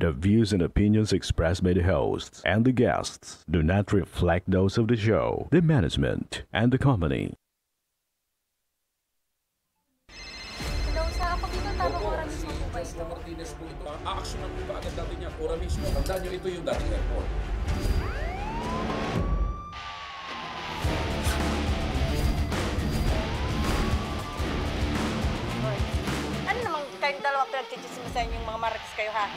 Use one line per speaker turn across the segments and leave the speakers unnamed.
The views and opinions expressed by the hosts and the guests do not reflect those of the show, the management, and the company.
Hello, sa ako dito tamang oras mismo po ba ito?
Joseph Martinez po ito. Aaksyonan po ba agad natin niya? Ora mismo. Tandaan nyo, ito yung dating airport.
Ano namang kayong dalawa pinagchichismisan yung mga marites kayo, ha?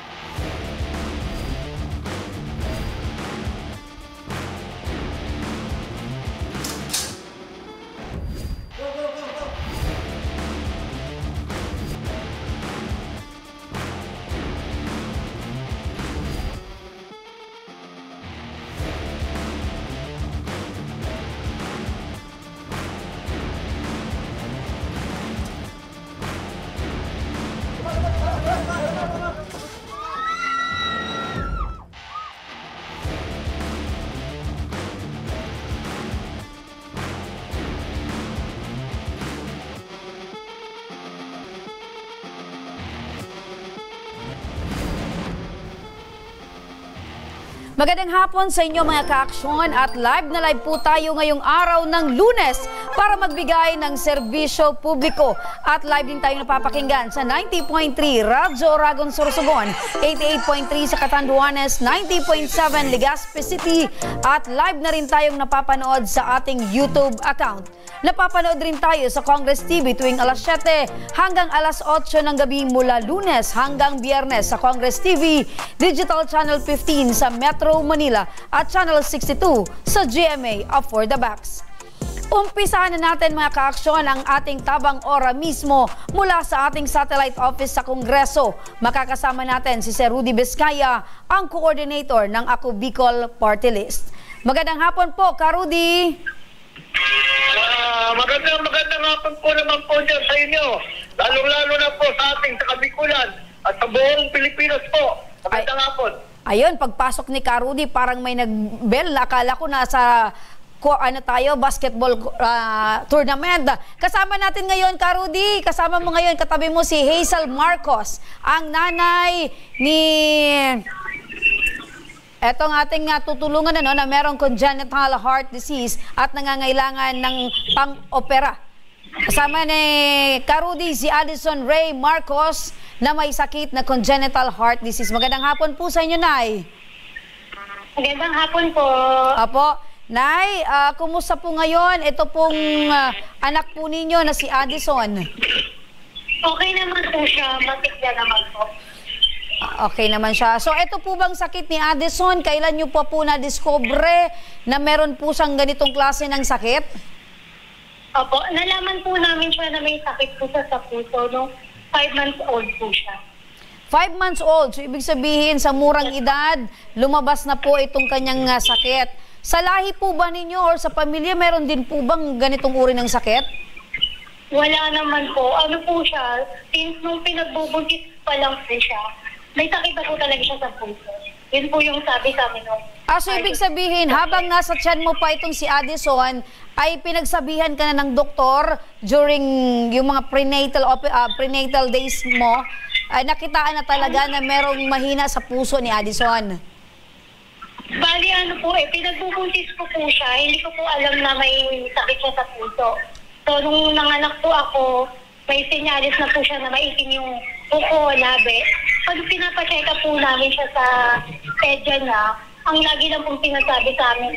Magandang hapon sa inyo mga ka-aksyon at live na live po tayo ngayong araw ng Lunes para magbigay ng serbisyo publiko at live din tayo napapakinggan sa 90.3 Radyo Oragon Sorsogon, 88.3 sa Catanduanes, 90.7 Legazpi City at live na rin tayong napapanood sa ating YouTube account. Napapanood rin tayo sa Congress TV tuwing alas 7 hanggang alas 8 ng gabi mula Lunes hanggang Biyernes sa Congress TV, Digital Channel 15 sa Metro Manila at Channel 62 sa GMA of For The Backs. Umpisahan na natin mga ka-aksyon ang ating tabang ora mismo mula sa ating satellite office sa Kongreso. Makakasama natin si Sir Rudy Vizcaya, ang coordinator ng Ako Bicol Party List. Magandang hapon po, Ka Rudy.
Magandang hapon po naman po dyan sa inyo. Lalo-lalo na po sa ating sa Kabikulan at sa buong Pilipinas po. Magandang hapon.
Ayun, pagpasok ni Ka Rudy, parang may nag-bell. Akala ko nasa basketball tournament. Kasama natin ngayon, Ka Rudy. Kasama mo ngayon, katabi mo si Hazel Marcos, ang nanay ni... Etong ating tutulungan na merong congenital heart disease at nangangailangan ng pang-opera. Kasama ni Ka Rudy si Addison Ray Marcos na may sakit na congenital heart disease. Magandang hapon po sa inyo, Nay.
Magandang hapon po.
Apo. Nay, kumusta po ngayon? Ito pong anak po ninyo na si Addison.
Okay naman po siya. Matikya naman po.
Okay naman siya. So, ito po bang sakit ni Addison? Kailan nyo pa po na-discover na meron po siyang ganitong klase ng sakit?
Opo, nalaman po namin siya na may sakit po sa puso. No? 5 months old po siya.
5 months old. So, ibig sabihin, sa murang edad, lumabas na po itong kanyang sakit. Sa lahi po ba ninyo or sa pamilya, meron din po bang ganitong uri ng sakit?
Wala naman po. Ano po siya, since nung pinagbubuntis pa lang po siya, may sakit na po talaga siya sa puso. Yun po yung sabi sa amin.
So ibig sabihin, habang nasa tiyan mo pa itong si Addison, ay pinagsabihan ka na ng doktor during yung mga prenatal days mo, ay nakitaan na talaga na merong mahina sa puso ni Addison.
Bali ano po pinagbubuntis ko po siya, hindi ko po alam na may sakit siya sa puso. So nung nanganak po ako, may sinyalis na po siya na maitim yung buko, labi. Pag pinapacheck up po namin siya sa pedya niya, ang lagi lang pong sinasabi sa amin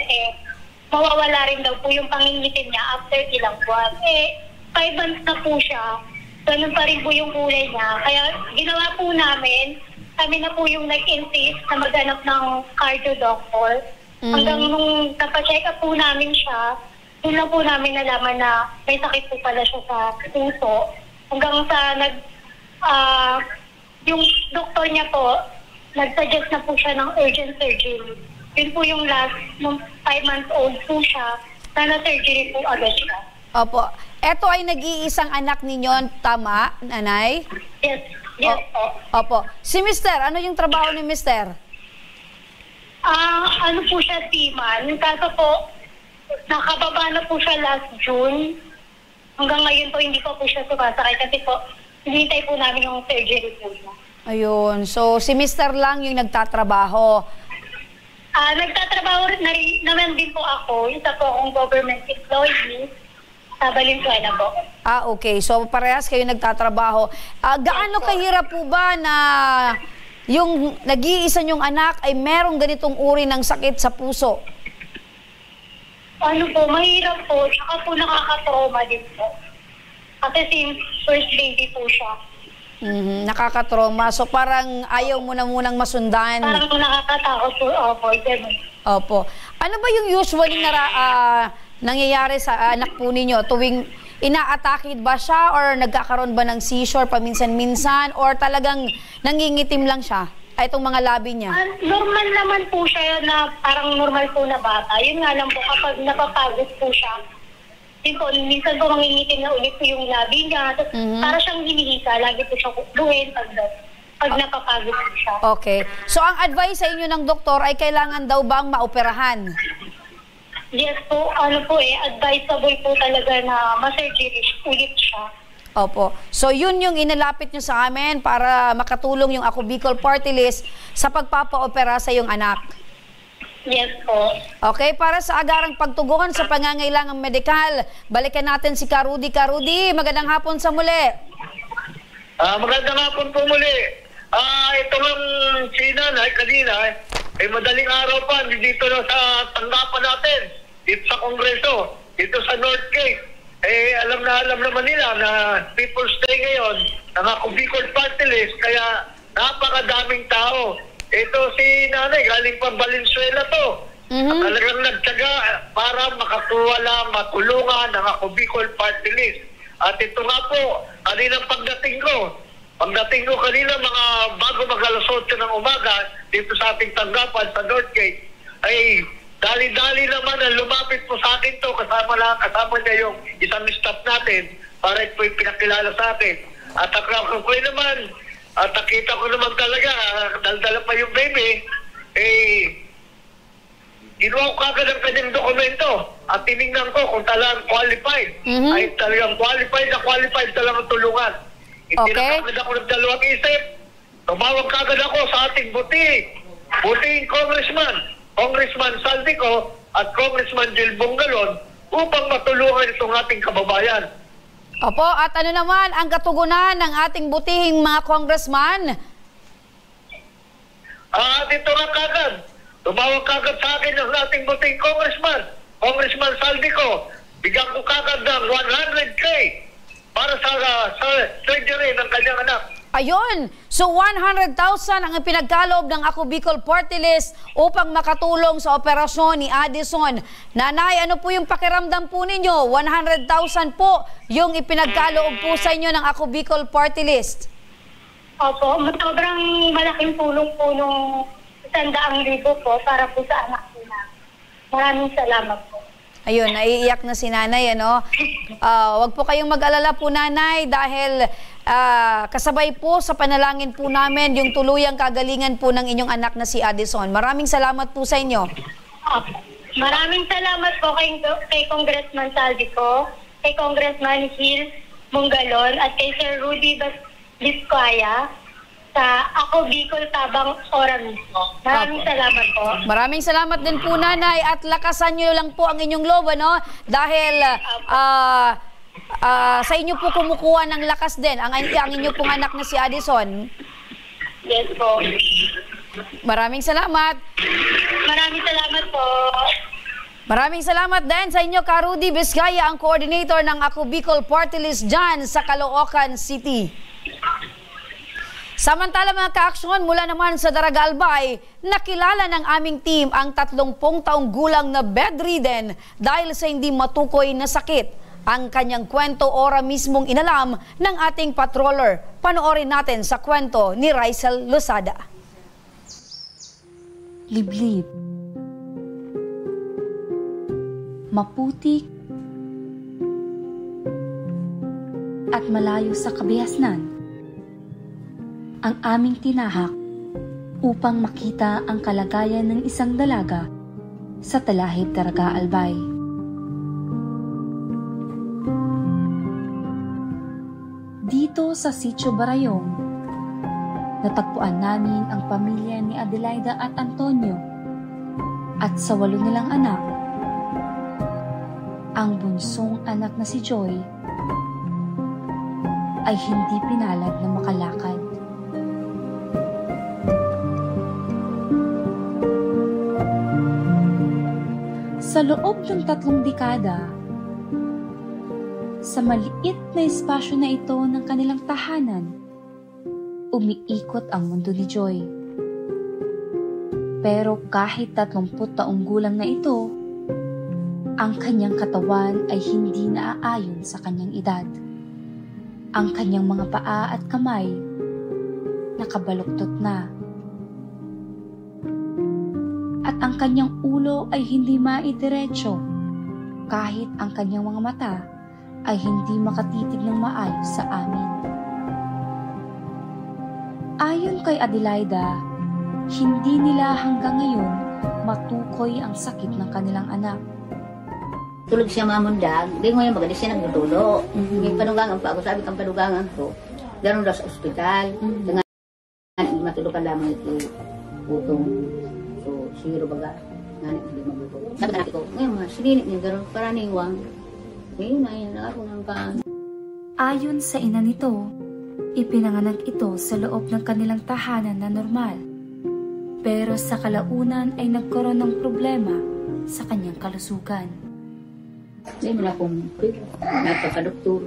mawawala rin daw po yung pangingitim niya after ilang buwan. 5 months na po siya, ganun pa rin po yung kulay niya. Kaya ginawa po namin, kami na po yung nag-insist na maghanap ng cardio doctor. Hanggang nung napacheck up po namin siya, doon na po namin nalaman na may sakit po pala siya sa puso. Hanggang sa yung doktor niya po, nag-suggest na po siya ng urgent surgery. Yun po yung last, nung 5 months old po siya, na na-surgery po agad siya.
Opo. Ito ay nag-iisang anak ninyo, tama, nanay?
Yes, yes po.
Opo. Si Mister, ano yung trabaho ni Mister?
Ano po siya, seaman. Kaso po, nakababa na po siya last June. Hanggang ngayon po, hindi pa po siya sumasakay kasi po, hinihintay po namin yung surgery po niya.
Ayun. So, si Mr. lang yung nagtatrabaho.
Nagtatrabaho na rin naman din po ako. Isa po akong government employee sa Valenzuela po.
Okay. So, parehas kayo nagtatrabaho. Gaano kahirap po ba na yung nag-iisa niyong anak ay merong ganitong uri ng sakit sa puso?
Ano po, mahirap po. Tsaka po nakaka-trauma din po. Kasi since first baby po siya.
Nakakatrauma. So, parang ayaw mo na munang masundan.
Parang nakakatakot po. Opo, ganun.
Opo. Ano ba yung usually nangyayari sa anak po ninyo? Tuwing ina-atake ba siya or nagkakaroon ba ng seizure paminsan-minsan or talagang nangingitim lang siya? Itong mga labi niya.
Normal naman po siya na parang normal po na bata. Yun nga lang po kapag napapagod po siya. Minsan po mangingitim na ulit po yung labi niya. Para siyang hinihika. Lagi po siya luhin pag napapagod po siya.
Okay. So ang advice sa inyo ng doktor ay kailangan daw bang maoperahan?
Yes po, advisable po talaga na ma-surgery ulit siya.
Opo. So yun yung inilapit nyo sa amin para makatulong yung Ako Bicol Party List sa pagpapa-opera sa iyong anak.
Yes po.
Okay, para sa agarang pagtugon sa pangangailangang medikal, balikan natin si Ka-Rudy. Ka-Rudy, magandang hapon sa muli.
Magandang hapon po muli. Ito lang si Nanay kanina, madaling araw pa dito na sa tanggapan natin, dito sa Kongreso, dito sa North Cape. Alam naman nila na People's Day ngayon, ng Ako Bicol Party List, kaya napakadaming tao. Ito si Nanay, galing pa Valenzuela to. Talagang nagtyaga para makakuha lang, matulungan ng Ako Bicol Party List. At ito nga po, kaninang pagdating ko kanina mga bago mag-alas 8 ng umaga dito sa ating tanggapan sa Northgate, ay dali-dali naman na lumapit po sa akin to, kasama niya yung isang staff natin para ito yung pinakilala sa akin. At nakita ko naman talaga, daldala pa yung baby, ginawa ko kagad ang kanyang dokumento at tinignan ko kung talagang qualified. Ay talagang qualified talagang tulungan. Hindi na kagad ako nagdalawang isip. Tumawag kagad ako sa ating buting Congressman Saldico at Congressman Jill Bungalon upang matulungan itong ating kababayan.
Opo, at ano naman ang katugunan ng ating butihing mga congressman?
Dito nga kagad. Tumawag kagad sa akin ng ating buting Congressman Saldico. Bigyan ko kagad ng 100K para sa surgery ng kanyang anak.
Ayun! So 100,000 ang pinagkaloob ng Ako Bicol Party List upang makatulong sa operasyon ni Addison. Nanay, ano po yung pakiramdam po ninyo? 100,000 po yung ipinagkaloob po sa inyo ng Ako Bicol Party List.
Opo, sobrang malaking tulong po nung 100,000 po para po sa anak ko na. Maraming salamat po.
Ayun, naiiyak na si Nanay, ano? Wag po kayong mag-alala po, Nanay, dahil kasabay po sa panalangin po namin yung tuluyang kagalingan po ng inyong anak na si Addison. Maraming salamat po sa inyo.
Maraming salamat po kay Congressman Saldico, kay Congressman Jill Bungalon, at kay Sir Rudy Vizcaya sa Ako Bicol Tabang Ora mismo. Maraming salamat po.
Maraming salamat din po, Nanay, at lakasan nyo lang po ang inyong loob, ano? Dahil sa inyo po kumukuha ng lakas din ang inyo pong anak na si Addison.
Yes po.
Maraming salamat.
Maraming salamat po.
Maraming salamat din sa inyo, Ka-Rudy Vizcaya, ang coordinator ng Ako Bicol Party List dyan sa Caloocan City. Samantala mga ka-aksyon, mula naman sa Daraga Albay, nakilala ng aming team ang 30 taong gulang na bedridden dahil sa hindi matukoy na sakit. Ang kanyang kwento ora mismong inalam ng ating patroller. Panoorin natin sa kwento ni Rysel Losada.
Liblib, maputik, at malayo sa kabihasnan ang aming tinahak upang makita ang kalagayan ng isang dalaga sa Talahib, Daraga Albay. Dito sa Sitio Barayong, natagpuan namin ang pamilya ni Adelaida at Antonio. At sa 8 nilang anak, ang bunsong anak na si Joy ay hindi pinalad na makalakad. Sa loob ng 3 dekada, sa maliit na espasyo na ito ng kanilang tahanan, umiikot ang mundo ni Joy. Pero kahit 30 taong gulang na ito, ang kanyang katawan ay hindi naaayon sa kanyang edad. Ang kanyang mga paa at kamay nakabaluktot na. At ang kanyang ulo ay hindi maidiretso kahit ang kanyang mga mata ay hindi makatitig ng maayos sa amin. Ayon kay Adelaida, hindi nila hanggang ngayon matukoy ang sakit ng kanilang anak.
Tulog siya mamundag, di ngayon maganda siya nagdudulo. Yung panugangan pa ako, sabi kang panugangan ko, gano'n daw sa ospital. Dengan matulukan lamang ito utong. So, siguro baga, nanit hindi magluto. Sabi ka natin ko, ngayon mga sininit niya, gano'n para niwang. Ngayon na yan, ako nang kaan.
Ayon sa ina nito, ipinanganak ito sa loob ng kanilang tahanan na normal. Pero sa kalaunan ay nagkaroon ng problema sa kanyang kalusugan.
Hindi mo na akong nagpakadoktor.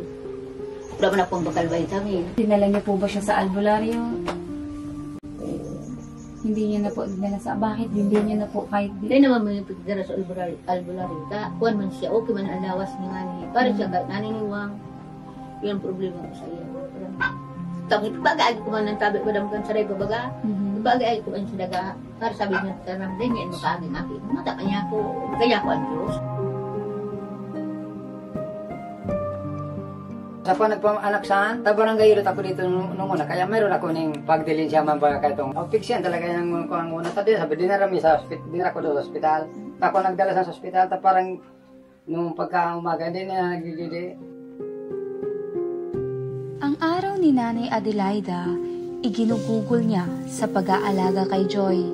Wala mo na akong bakal vitamin.
Dinala niyo po ba siya sa albularyo? Hindi niyo na po dinala sa... Bakit hindi niyo na po kahit...
Hindi naman may pagdara sa albularyo. Kuhan man siya, okay man ang lawas ni Mani. Para siya kahit naniniwang. Yun ang problema ko sa iyo. Tapos ipagay ko man ng tabi ko damkan sa ray babaga. Ipagay ko man sa daga. Para sabi niya, tanam din yan, makaging akin. Mata pa niya ako. Kaya ko ang Diyos.
Sa po nagpamanak saan, tabarang gayurot ako dito nung una. Kaya mayroon ako ng pagdilin siya man ba kaitong. Fiction talaga yung kung ang una. Sabi, dinarami sa hospital, dinara ko doon sa hospital. Ako nagdala sa hospital, parang nung pagka-umaga, hindi na nagdidili.
Ang araw ni Nanay Adelaida, iginugugol niya sa pag-aalaga kay Joy.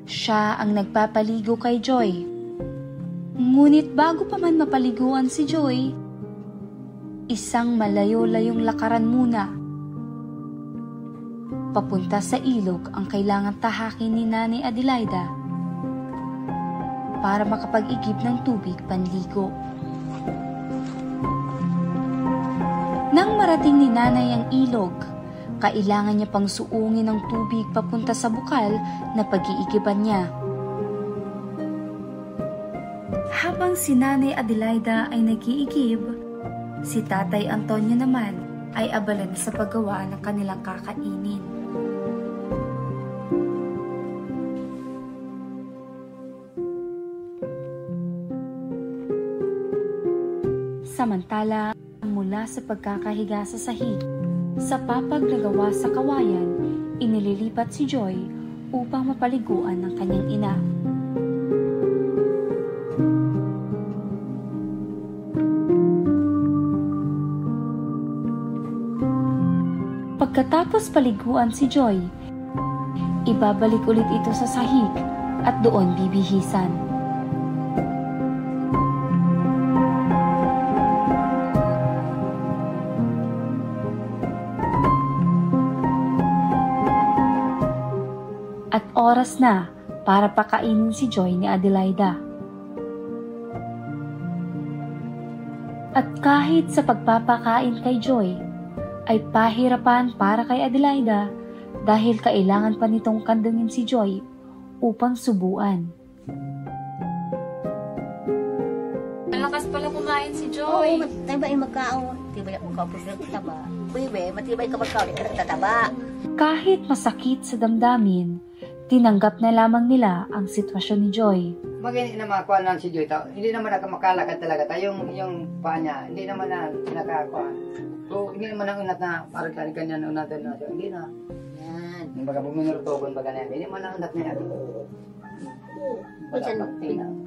Siya ang nagpapaligo kay Joy. Ngunit bago pa man mapaliguan si Joy, isang malayo-layong lakaran muna. Papunta sa ilog ang kailangan tahakin ni Nanay Adelaida para makapag-igib ng tubig panligo. Nang marating ni Nanay ang ilog, kailangan niya pang suungin ng tubig papunta sa bukal na pag-iigiban niya. Habang si Nanay Adelaida ay nag-iigib, si Tatay Antonio naman ay abala na sa paggawa ng kanilang kakainin. Samantala, mula sa pagkakahiga sa sahig, sa papaglagawa sa kawayan, inililipat si Joy upang mapaliguan ng kanyang ina. Pagkatapos paliguan si Joy, ibabalik ulit ito sa sahig at doon bibihisan. At oras na para pakainin si Joy ni Adelaida. At kahit sa pagpapakain kay Joy, ay pahirapan para kay Adelaida dahil kailangan pa nitong kandungin si Joy upang subuan. Malakas pala kumain si Joy.
Oo, matibay magkaon. Matibay ang magkaon po sa taba. Uy, matibay ka magkaon, ito tataba.
Kahit masakit sa damdamin, tinanggap na lamang nila ang sitwasyon ni Joy.
Hindi na makakuha lang si Joy. Hindi naman makalakad talaga. Yung paa niya, hindi naman na nakakuha. So, hindi naman ang unat na parang kanya na unat na. So, hindi na.
Yan.
Yung baga buminurutogon baga na yan. Hindi naman ang unat na yan.
Kung saan,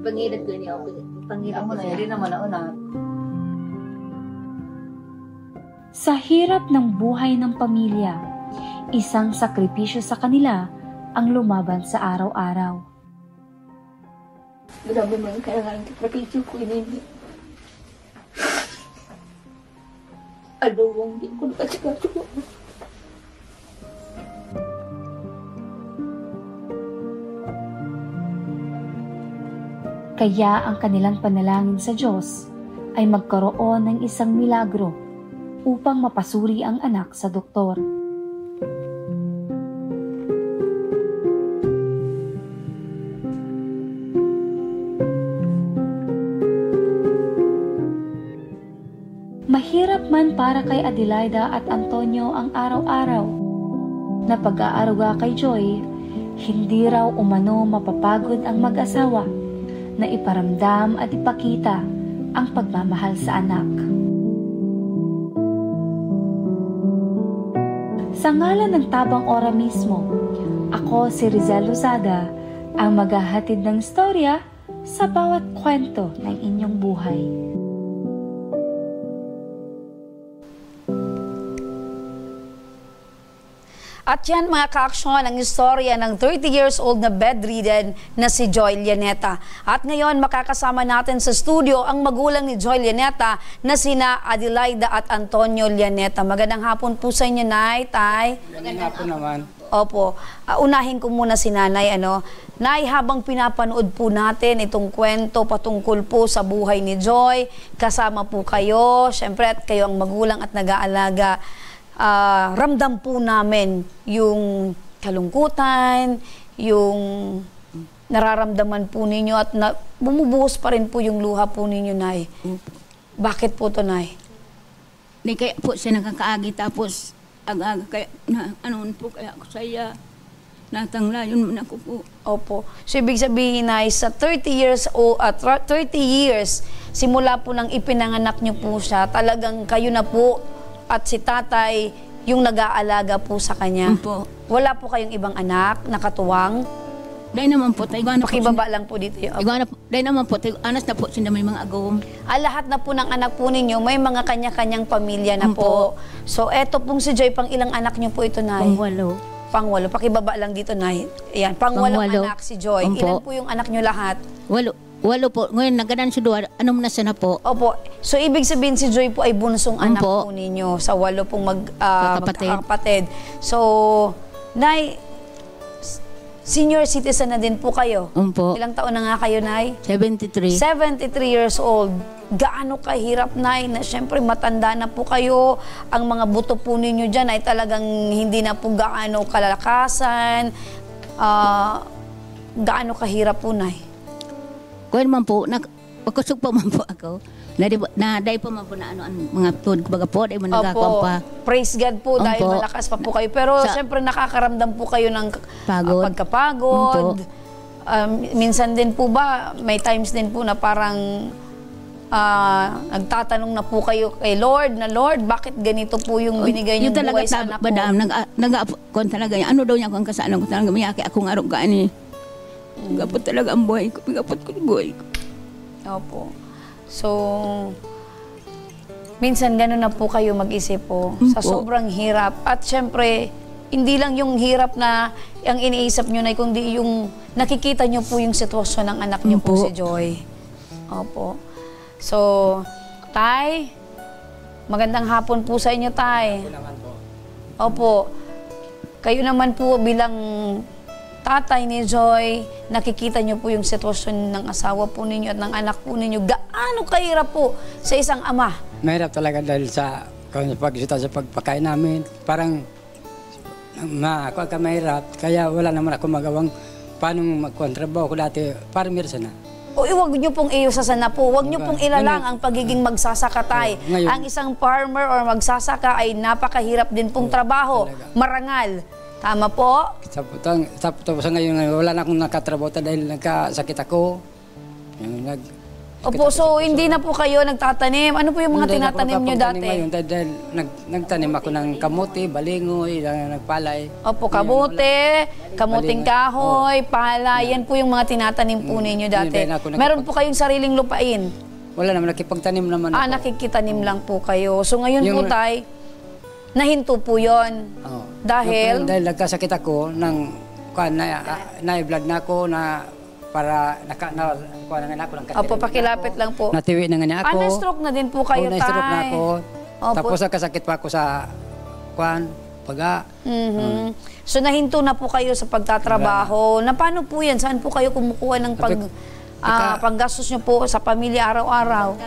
pangilat ko niya ako. Pangilat
mo na yan. Hindi naman ang unat.
Sa hirap ng buhay ng pamilya, Isang sakripisyo sa kanila ang lumaban sa araw-araw.
Grabe mga kailangan sakripisyo ko ini. Aduh, di ko nakasigato.
Kaya ang kanilang panalangin sa Diyos ay magkaroon ng isang milagro upang mapasuri ang anak sa doktor. Mahirap man para kay Adelaida at Antonio ang araw-araw na pag-aaruga kay Joy, hindi raw umano mapapagod ang mag-asawa na iparamdam at ipakita ang pagmamahal sa anak. Sa ngalan ng Tabang Ora mismo, ako si Rizel Lozada ang maghahatid ng storya sa bawat kwento ng inyong buhay.
At yan mga ka-aksyon ang istorya ng 30 years old na bedridden na si Joy Llaneta. At ngayon makakasama natin sa studio ang magulang ni Joy Llaneta na sina Adelaida at Antonio Llaneta. Magandang hapon po sa inyo, Nay, Tay.
Magandang hapon naman.
Opo. Unahin ko muna si Nanay. Nay, habang pinapanood po natin itong kwento patungkol po sa buhay ni Joy, kasama po kayo, syempre at kayo ang magulang at nag-aalaga. Ramdam po namin yung kalungkutan, yung nararamdaman po ninyo at bumubuhos pa rin po yung luha po ninyo, Nay. Bakit po to, Nay?
Di kaya po siya nakakaagi tapos aga kaya ano po kaya ako saya natanglayon man ako po.
Opo. So ibig sabihin, Nay, sa 30 years old at 30 years simula po nang ipinanganak niyo po siya, talagang kayo na po at si tatay yung nag-aalaga po sa kanya.
Po.
Wala po kayong ibang anak, nakatuwang?
Dahil naman po,
pakibaba lang po dito.
Dahil naman po, anas na po sila may mga agawang.
Lahat na po ng anak po ninyo, may mga kanya-kanyang pamilya na po. So eto pong si Joy, pang ilang anak niyo po ito, Nay?
Pangwalo.
Pangwalo. Pakibaba lang dito, Nay. Ayan, pangwalong anak si Joy. Ilan po yung anak niyo lahat?
Walo po. Ngayon, naganan si Dua. Anong nasa na po?
Opo. So, ibig sabihin si Joy po ay bunsong anak po ninyo sa 8 pong magkakapatid. So, Nay, senior citizen na din po kayo. Ilang taon na nga kayo, Nay?
73.
73 years old. Gaano kahirap, Nay, na syempre matanda na po kayo. Ang mga buto po ninyo dyan ay talagang hindi na po gaano kalakasan. Gaano kahirap po, Nay?
Kuya man po, pagkusog pa man po ako. Dahil pa man po na mga food, baga po, dahil mo nagkakawang pa.
Praise God po, dahil malakas pa po kayo. Pero siyempre nakakaramdam po kayo ng pagkapagod. Minsan din po ba, may times din po na parang nagtatanong na po kayo kay Lord, na Lord, bakit ganito po yung binigay niyong buhay sa anak ko?
Nag-aapon talaga niya. Ano daw niya kung kasaan ko talaga, mayaki akong araw ka ni. Gapot talaga ang buhay ko. Gapot ko yung buhay ko.
Opo. So, minsan gano'n na po kayo mag-isip po. Sa sobrang hirap. At syempre, hindi lang yung hirap na ang iniisip nyo na, kundi yung nakikita nyo po yung sitwasyon ng anak nyo po si Joy. Opo. So, Tay, magandang hapon po sa inyo, Tay. Opo. Kayo naman po bilang tatay ni Joy, nakikita niyo po yung sitwasyon ng asawa po ninyo at ng anak po ninyo. Gaano kahirap po sa isang ama?
Mahirap talaga dahil sa pagsita sa pagpakain namin. Parang ako ka mahirap, kaya wala naman ako magawang paano magkontrabaho ko dati. Parang mirsa na.
O huwag niyo pong iusasana po. Huwag niyo pong ilalang ang pagiging magsasaka, Tay. Ang isang farmer or magsasaka ay napakahirap din pong trabaho. Marangal. Tama po?
Sa ngayon, wala na akong nakatrabaho dahil nagkasakit ako.
Opo, so hindi na po kayo nagtatanim. Ano po yung mga tinatanim nyo dati?
Ngayon, dahil nagtanim ako ng kamote, balingoy, nagpalay.
Opo, kamote, kamuting kahoy, palay. Yan po yung mga tinatanim po ninyo dati. Meron po kayong sariling lupain?
Wala naman, nakipagtanim naman ako.
Nakikitanim lang po kayo. So ngayon po, Tay, Nahinto po yun.
Oo.
Dahil?
Dahil nagkasakit ako ng na-blood na ako na para kuha na ako ng
Opo, pakilapit lang po.
Natiwi na nga niya ako.
Na-stroke na din po kayo, tay.
Na-stroke na ako.
Opo.
Tapos nagkasakit pa ako sa paga.
So nahinto na po kayo sa pagtatrabaho. Na paano po yan? Saan po kayo kumukuha ng panggastos nyo po sa pamilya araw-araw?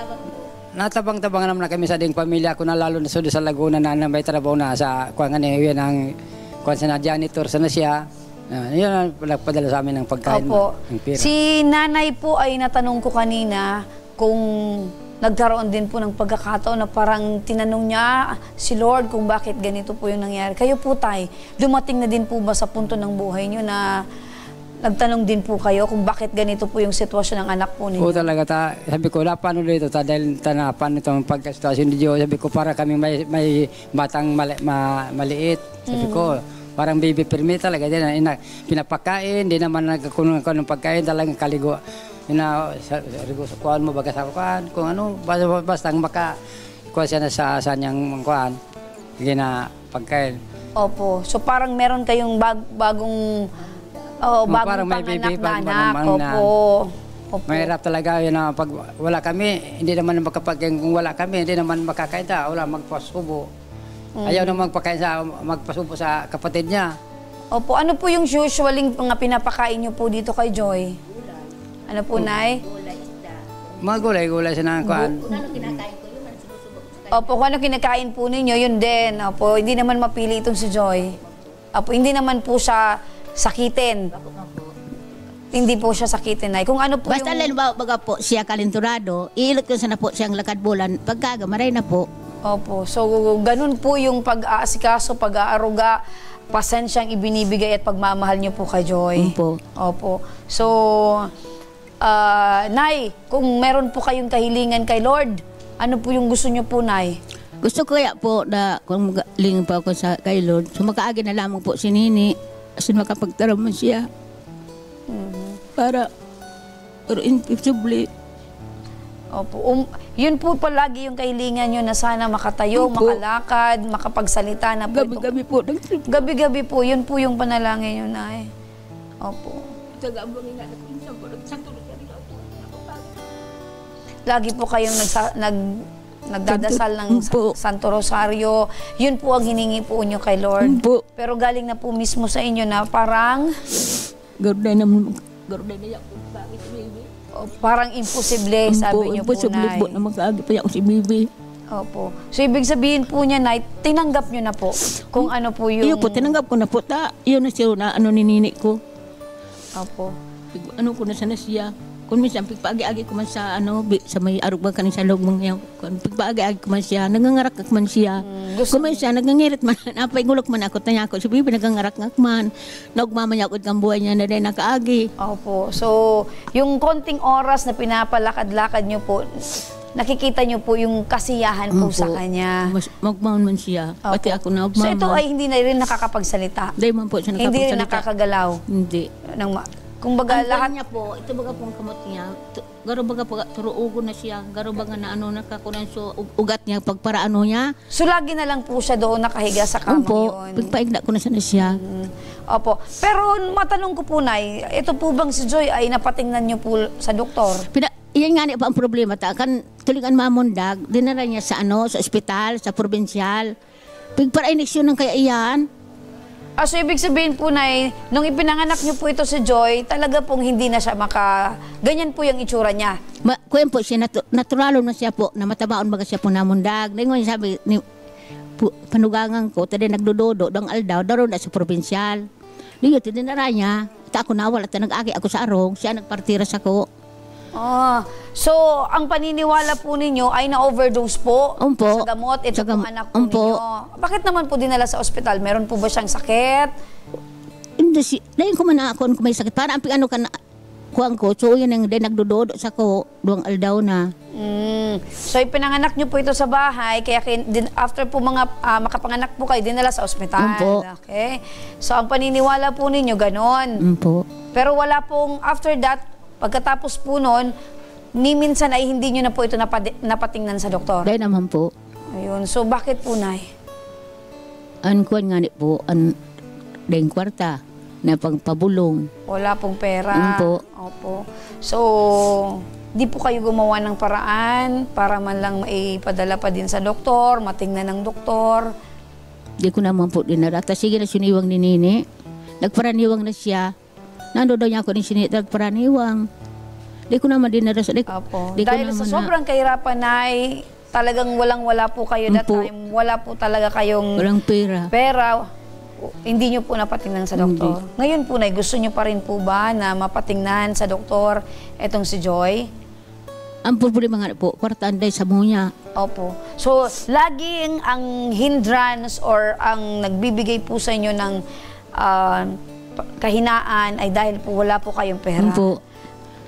Natabang-tabangan naman na kami sa ding pamilya ko na lalo na sa Laguna na may trabaho na sa kuwangan yun ang kuwan sa janitor sa na siya. Yun ang nagpadala sa amin ng pagkain.
Opo.
Ng pera.
Si nanay po ay natanong ko kanina kung nagkaroon din po ng pagkakataon na parang tinanong niya si Lord kung bakit ganito po yung nangyari. Kayo po, tay, dumating na din po ba sa punto ng buhay niyo na nagtanong din po kayo kung bakit ganito po yung sitwasyon ng anak po ninyo?
Oo talaga, sabi ko, paano dito, dahil tanapan itong pagkasitwasyon ni Diyos, sabi ko, para kami may batang maliit, sabi ko, parang baby permit talaga, pinapakain, di naman nagkakunan ko ng pagkain, talagang kaligo, sa kuhaan mo, baga sa kuhaan, kung ano, basta makakuha siya na sa niyang kuhaan, pagkain.
Opo, so parang meron kayong bagong
parang may baby,
Opo.
Mahirap talaga yun na pag wala kami, hindi naman makapagkain. Kung wala kami, hindi naman makakain ta. Wala magpasubo. Ayaw na magpasubo sa kapatid niya.
Opo, ano po yung usually mga pinapakain niyo po dito kay Joy? Ano po, Nay?
Mga gulay-gulay sa nangkuhan.
Opo, kung ano kinakain po ninyo, yun din. Opo, hindi naman mapili itong si Joy. Opo, hindi naman po siya sakitin. Hindi po siya sakitin, Nay. Kung ano po
basta yung... Basta baga po siya kalinturado, iilot ko sana po siyang lakad bulan, pagkagamaray na po.
Opo. So, ganun po yung pag-aasikaso, pag-aaruga, pasensyang ibinibigay at pagmamahal niyo po kay Joy.
Opo.
Opo. So, Nay, kung meron po kayong kahilingan kay Lord, ano po yung gusto niyo po, Nay?
Gusto ko kaya po na kung magaling pa ako kay Lord, so makaagi na lamang po si Nini. Kasi makapagtaraman siya. Para imposible.
Opo. Yun po palagi yung kahilingan nyo na sana makatayo, makalakad, makapagsalita na po.
Gabi-gabi po.
Gabi-gabi po. Yun po yung panalangin nyo, Nay. Opo. Lagi po kayong nagdadasal ng Santo Rosario. Yun po ang hiningi po nyo kay Lord. Pero galing na po mismo sa inyo na parang... parang imposible, sabi nyo po, Nay.
Imposible po na mag-aagi pa ako si Bibi.
Opo. So, ibig sabihin po niya, Nay, tinanggap nyo na po kung ano po yung...
Iyo po, tinanggap ko na po. Iyon na siya na ni Nini ko.
Opo.
Ano ko na sana siya. Kung minsan, pagpaagi-agi ko man sa sa may arugba ka sa loob mga kung pagpaagi-agi ko man siya, nagangarak man siya. Kung minsan, nagangirit man, napaigulok man ako, tanya ko, si Bibi nagangarak man, naugmamanya ako ang buhay niya na rin nakaagi.
Opo. So, yung konting oras na pinapalakad-lakad nyo po, nakikita nyo po yung kasiyahan po sa kanya.
Magmaon man siya.
Opo.
Pati ako na
So, ito ay hindi na rin nakakapagsalita?
Hindi man po siya nakakapagsalita.
Hindi rin nakakagalaw?
Hindi.
Kung baga lahat
niya po, ito baga pong kamot niya, garo baga po, turuugo na siya, garo baga na nakakunan so ugat niya, pagparaano niya.
So lagi na lang po siya doon nakahiga sa kama yun?
Pagpaigna ko na siya.
Opo. Pero matanong ko po, Nay, ito po bang si Joy ay napatingnan niyo po sa doktor?
Yan nga niya pa ang problema. Kan tulingan mamundag, dinara niya sa sa ospital, sa probinsiyal. Pagpara-ineksyon ng kaya iyan.
So ibig sabihin po, Nay, nung ipinanganak niyo po ito si Joy, talaga pong hindi na siya ganyan po yung itsura niya.
Kuyan po siya, naturalo na siya po, na matabaon baga siya po namundag. Ngayon sabi, panugangan ko, tadi nagdudodo, dang aldaw, daron na sa probinsiyal. Ngayon, tinanara niya, ako nawala, nag-agi ako sa arong, siya nagpartira sa ko.
So, ang paniniwala po ninyo ay na-overdose po sa gamot. Ito pong anak po ninyo. Bakit naman po dinala sa ospital? Meron po ba siyang sakit?
Hindi si, dahil ko man ako kung may sakit. Para ang kuhaan ko, so yun ang nagdudodo sa ko, duwang aldaw na.
So, ipinanganak niyo po ito sa bahay, kaya after po makapanganak po kayo, dinala sa ospital. Okay? So, ang paniniwala po ninyo, ganon. Pero wala pong, after that, pagkatapos po nun, ni minsan ay hindi nyo na po ito napatingnan sa doktor?
Dahil naman po.
Ayun. So, bakit po, Nay?
Ang kuwan nga ni po, ang dahing kwarta na pagpabulong.
Wala pong pera.
Opo.
Opo. So, di po kayo gumawa ng paraan para man lang maipadala pa din sa doktor, matingnan ng doktor.
Di ko naman po dinarata. Sige na siniwang ni Nini. Nagparaniwang na siya. Nando daw niya ako ni Sinit, nagparaniwang. Di ko naman dinarasa.
Opo. Dahil sa sobrang kahirapan ay talagang walang-wala po kayo that time. Wala po talaga kayong
walang pera. Hindi nyo po napatingnan sa doktor. Hindi. Ngayon po, Nay, gusto nyo pa rin po ba na mapatingnan sa doktor etong si Joy? Ang problema nga po, kwartaan dahil sa munya. Opo. So, laging ang hindrance or ang nagbibigay po sa inyo ng kahinaan ay dahil po wala po kayong pera. Opo.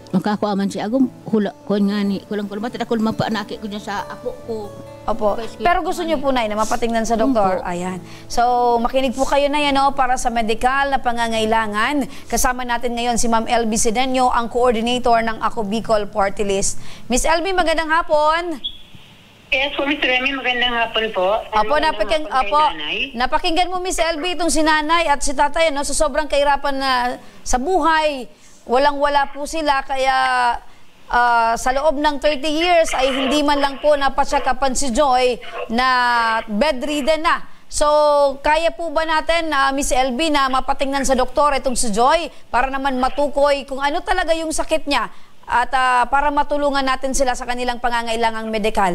Makakuaman siya. Agum, kulang nga ni, kulang-kulang. Ba't ako mapaanaki ko niya sa apo ko. Opo. Pero gusto niyo po, Nay, na mapatingnan sa doktor? Ayan. So, makinig po kayo na yan, para sa medical na pangangailangan. Kasama natin ngayon si Ma'am LB Sedeño, ang coordinator ng Ako Bicol Party List. Miss LB, magandang hapon.
Yes po, Mr. Remy, magandang hapon po.
Napakinggan mo, Miss LB, itong si nanay at si tatay, sa sobrang kahirapan na sa buhay. Walang-wala po sila, kaya sa loob ng 30 years ay hindi man lang po napasyakapan si Joy na bedridden na. So, kaya po ba natin, Miss LB, na mapatingnan sa doktor itong si Joy para naman matukoy kung ano talaga yung sakit niya at para matulungan natin sila sa kanilang pangangailangang medikal?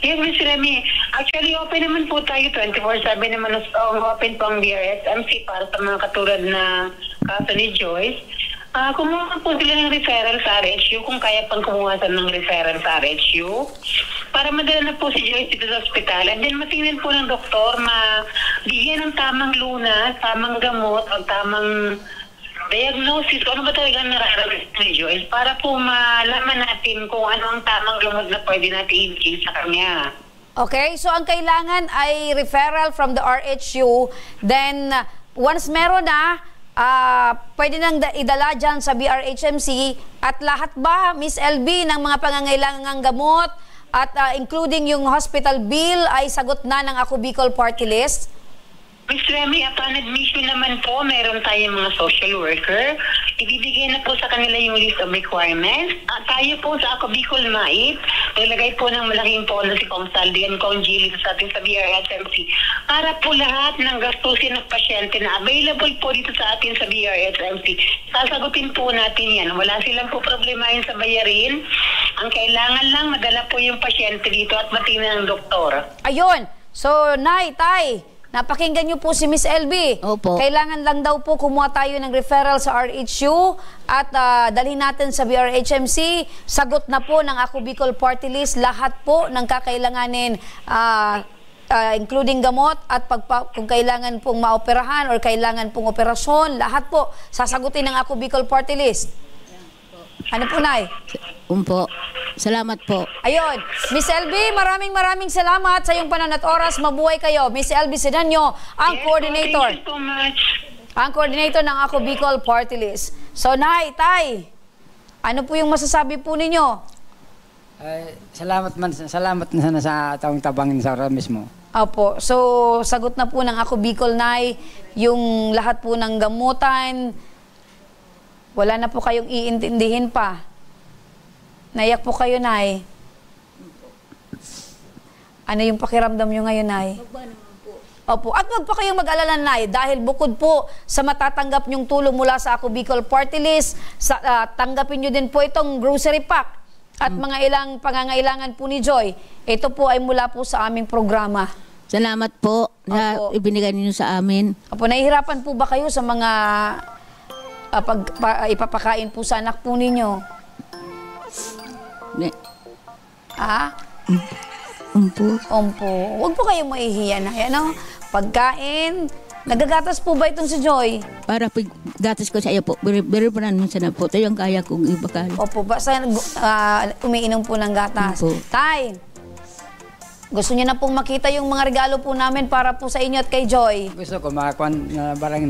Yes, Ms. Remy. Actually, open naman po tayo 24/7 naman open po ang DRSMC para sa mga katulad na kaso ni Joyce. Kumuha po sila ng referral sa RHU kung kaya pang kumuha ng referral sa RHU para madala na po si Joyce dito sa ospital. And then matingnan po ng doktor, mabigyan ng tamang lunas, tamang gamot, o tamang diagnosis, ano ba talaga nararamdaman ni Joyce para po malaman natin kung ano ang tamang gamot na pwede natin i-give sa kanya.
Okay, so ang kailangan ay referral from the RHU. Then, once meron na, pwede nang idala dyan sa BRHMC at lahat ba, Miss LB, ng mga pangangailangang gamot at including yung hospital bill ay sagot na ng Ako Bicol Party List?
Ms. Remy, upon admission naman po, meron tayong mga social worker. Ibibigay na po sa kanila yung list of requirements. Tayo po sa Ako Bicol MAIP, nilagay po ng malaking pondo si Kong Saldi and Kong Gilly sa ating sa BRHMC para po lahat ng gastusin ng pasyente na available po dito sa atin sa BRHMC. Sasagutin po natin yan. Wala silang po problema yun sa bayarin. Ang kailangan lang, madala po yung pasyente dito at matingnan ng doktor.
Ayun. So, Nay, Tay, napakinggan niyo po si Miss LB. Opo. Kailangan lang daw po kumuha tayo ng referral sa RHU at dalhin natin sa BRHMC. Sagot na po ng Ako Bicol Party List lahat po ng kakailanganin, including gamot at kung kailangan pong maoperahan or kailangan pong operasyon, lahat po sasagutin ng Ako Bicol Party List. Ano po, Nay?
Po. Salamat po.
Ayun. Miss LB, maraming salamat sa iyong panahon at oras. Mabuhay kayo. Miss LB Sedeño, ang coordinator.
Thank you so much.
Ang coordinator ng Ako Bicol Party List. So, Nay, Tay, ano po yung masasabi po ninyo?
Salamat na sa taong tabangin sa oras mismo.
Opo. So, sagot na po ng Ako Bicol, Nay, yung lahat po ng gamutan. Wala na po kayong iintindihin pa. Naiyak po kayo, Nay. Ano yung pakiramdam nyo ngayon, Nay? Opo. At wag pa kayong mag-alala, Nay, dahil bukod po sa matatanggap nyong tulong mula sa Ako Bicol Party List, tanggapin nyo din po itong grocery pack at mga ilang pangangailangan po ni Joy. Ito po ay mula po sa aming programa.
Salamat po na ibinigay ninyo sa amin.
Opo, nahihirapan po ba kayo sa mga ipapakain po sa anak po ninyo? Ompo. Huwag po kayong maihiya na. Ano? Pagkain. Nagagatas po ba itong si Joy?
Para gatas ko sa iyo po. Pero pa naman sana po. Ito yung kaya kong ibakal.
Opo. Basta umiinom po ng gatas. Opo. Tay, gusto niyo na pong makita yung mga regalo po namin para po sa inyo at kay Joy?
Gusto ko makakuha na barang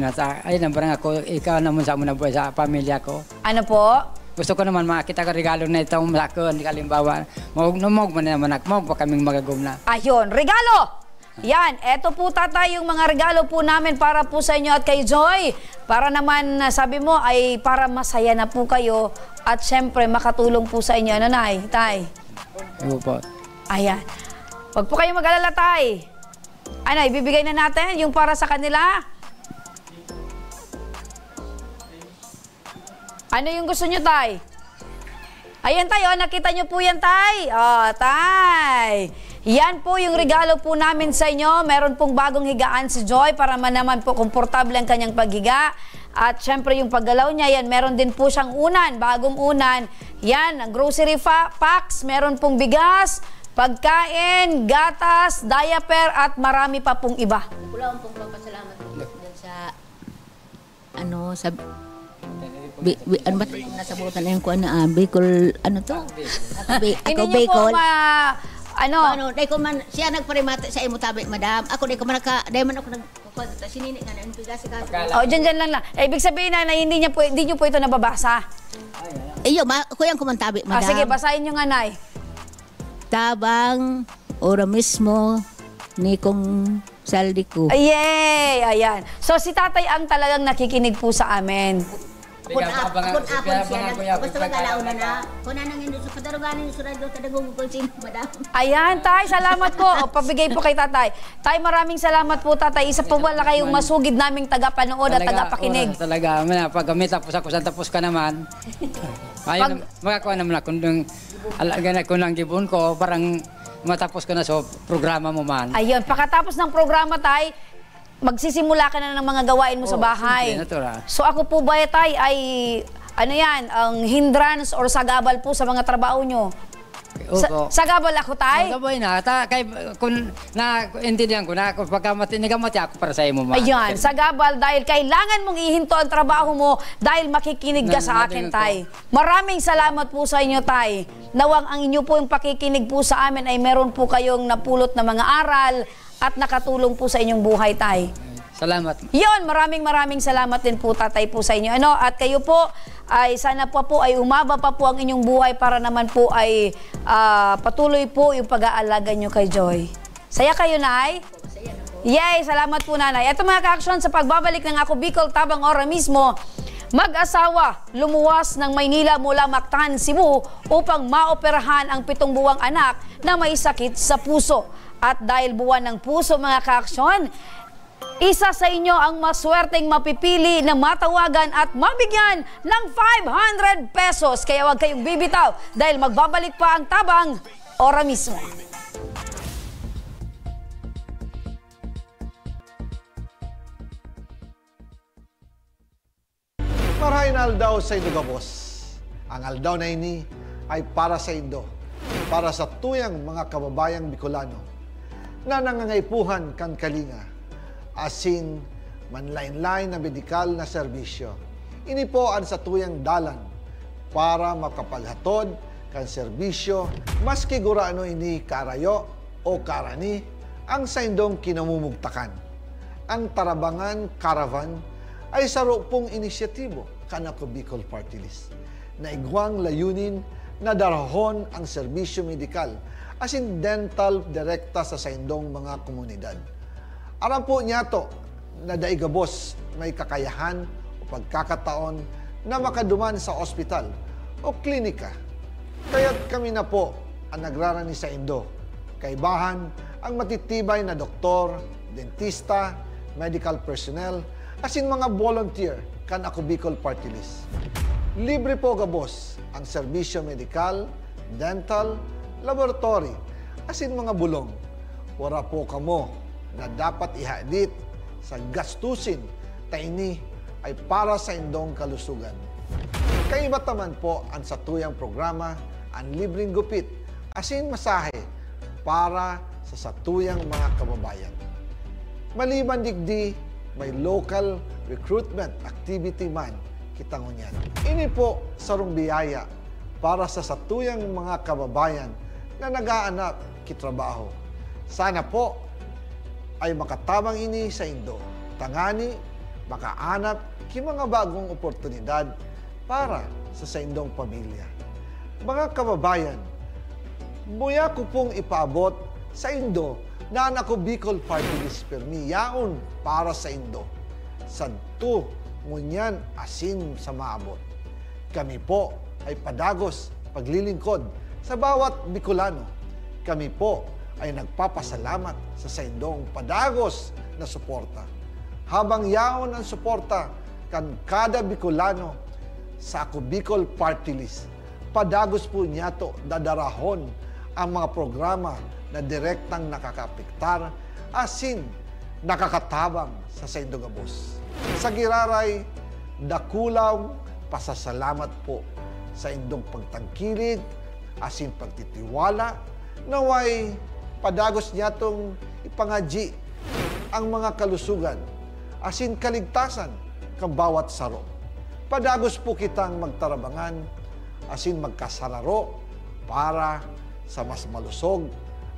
ako. Ikaw naman sa muna po sa pamilya ko.
Ano po?
Gusto ko naman makita ka regalo na itong malakon. Kalimbawa, mo naman ako, pa kaming magagum na.
Ayun, regalo! Yan, eto po tatay yung mga regalo po namin para po sa inyo at kay Joy. Para naman, sabi mo, ay para masaya na po kayo at syempre makatulong po sa inyo. Ano, Nay? Tay?
Ano po?
Ayan. Huwag po kayo mag-alala, tay. Ano, ibibigay na natin yung para sa kanila. Ano yung gusto nyo, tay? Ayan, tay. Oh, nakita nyo po yan, tay. Oh, tay. Yan po yung regalo po namin sa inyo. Meron pong bagong higaan si Joy para naman po komportable ang kanyang paghiga. At syempre yung paggalaw niya, yan, meron din po siyang unan, bagong unan. Yan, ang grocery packs, meron pong bigas, pagkain, gatas, diaper, at marami pa pong iba.
Wala akong papasalamat dyan sa, ano, sa, ano ba nasabutan na yung kuha na, Bicol, ano to? Ako, Bicol.
Ano?
Dahil ko man, siya nagparimata sa imo tabi, madam. Ako, dahil ko man ako nagpakwento. Sinini nga na, bigas ka.
Dyan lang lang. Ibig sabihin na hindi nyo po ito nababasa.
Iyo, kuyang ko man tabi, madam.
Sige, basahin nyo nga, Nay.
Tabang, ora mismo, ni kong saldi ko.
Yay! Ayan. So, si tatay ang talagang nakikinig po sa amin.
Kung apon siya, basta mag-alauna na. Kung anong hindi, sa kadaruganin yung surado, tadagong ko si madam.
Ayan, tay, salamat po. Pabigay po kay tatay. Tay, maraming salamat po, tatay. Isa po wala kayong masugid naming tagapanood at tagapakinig.
Talaga, pag gamit tapos ako, tapos ka naman. Ayun, makakuha naman ako nung alaga na ko ng gibon ko, parang matapos ka na sa programa mo man.
Ayun, pagkatapos ng programa, tay, magsisimula ka na ng mga gawain mo sa bahay. So ako po ba, tay, ay ano yan, ang hindrance or sagabal po sa mga trabaho nyo? Sagabal ako, tay?
Sagabal na. Kung naintindihan ko na, pagka nigamati ako para sa imo, man.
Ayan, sagabal dahil kailangan mong ihinto ang trabaho mo dahil makikinig ka sa akin, tay. Maraming salamat po sa inyo, tay. Nawang ang inyo po yung pakikinig po sa amin ay meron po kayong napulot na mga aral at nakatulong po sa inyong buhay, tay.
Salamat.
Yon, maraming salamat din po, tatay, po sa inyo. At kayo po, ay sana po ay umaba pa po ang inyong buhay para naman po ay patuloy po yung pag-aalaga nyo kay Joy. Saya kayo, Nay? Yay! Salamat po, Nanay. Ito mga ka-aksyon, sa pagbabalik ng Ako Bicol Tabang Ora mismo, mag-asawa lumuwas ng Maynila mula Mactan, Cebu upang maoperahan ang 7 buwang anak na may sakit sa puso. At dahil buwan ng puso, mga ka-aksyon, isa sa inyo ang maswerteng mapipili na matawagan at mabigyan ng 500 pesos. Kaya huwag kayong bibitaw dahil magbabalik pa ang Tabang Ora mismo.
Marahin aldaw sa Indo, Gabos. Ang aldaw na ini ay para sa Indo, para sa tuyang mga kababayang Bicolano na nangangaipuhan kan kalinga, asin manlain-lain na medikal na serbisyo. Ini po ang sa tuyang dalan para makapaghatod kan serbisyo maski guraano ini karayo o karani ang sa indong kinamumugtakan. Ang Tarabangan Caravan ay saro pong inisyatibo kan Ako Bicol Party List na igwang layunin na darahon ang serbisyo medikal asin dental direkta sa saindong mga komunidad. Aram po niya to na daigabos may kakayahan o pagkakataon na makaduman sa ospital o klinika. Kaya't kami na po ang nagrarani sa Indo. Kaibahan ang matitibay na doktor, dentista, medical personnel, asin mga volunteer kan Ako Bicol Party List. Libre po, Gabos, ang serbisyo medikal, dental, laboratory, asin mga bulong. Wala po kamo na dapat ihadit sa gastusin taini ay para sa indong kalusugan. Kaiba taman po ang satuyang programa ang libreng gupit asin masahe para sa satuyang mga kababayan. Maliban digdi, may local recruitment activity man kitangunyan. Ini po sarong biyaya para sa satuyang mga kababayan na nag-aanap kitrabaho. Sana po ay makatabang ini sa Indo. Tangani, makaanap ki mga bagong oportunidad para sa indong pamilya. Mga kababayan, buya ko pong ipaabot sa Indo, na ako Bicol Party List permi yaon para sa Indo. Sadto ngunyan asin sa maabot. Kami po ay padagos paglilingkod sa bawat Bicolano. Kami po ay nagpapasalamat sa Indong padagos na suporta. Habang yaon ang suporta kan kada Bicolano sa ako Bicol Party List, padagos po niya to dadarahon ang mga programa na direktang nakakapektar asin nakakatabang sa Saindo Gabos. Sa giraray, dakulaw pasasalamat po sa indong pagtangkilig asin pagtitiwala naway padagos niya tong ipangaji ang mga kalusugan asin kaligtasan kang bawat saro. Padagos po kitang magtarabangan asin magkasararo para sa mas malusog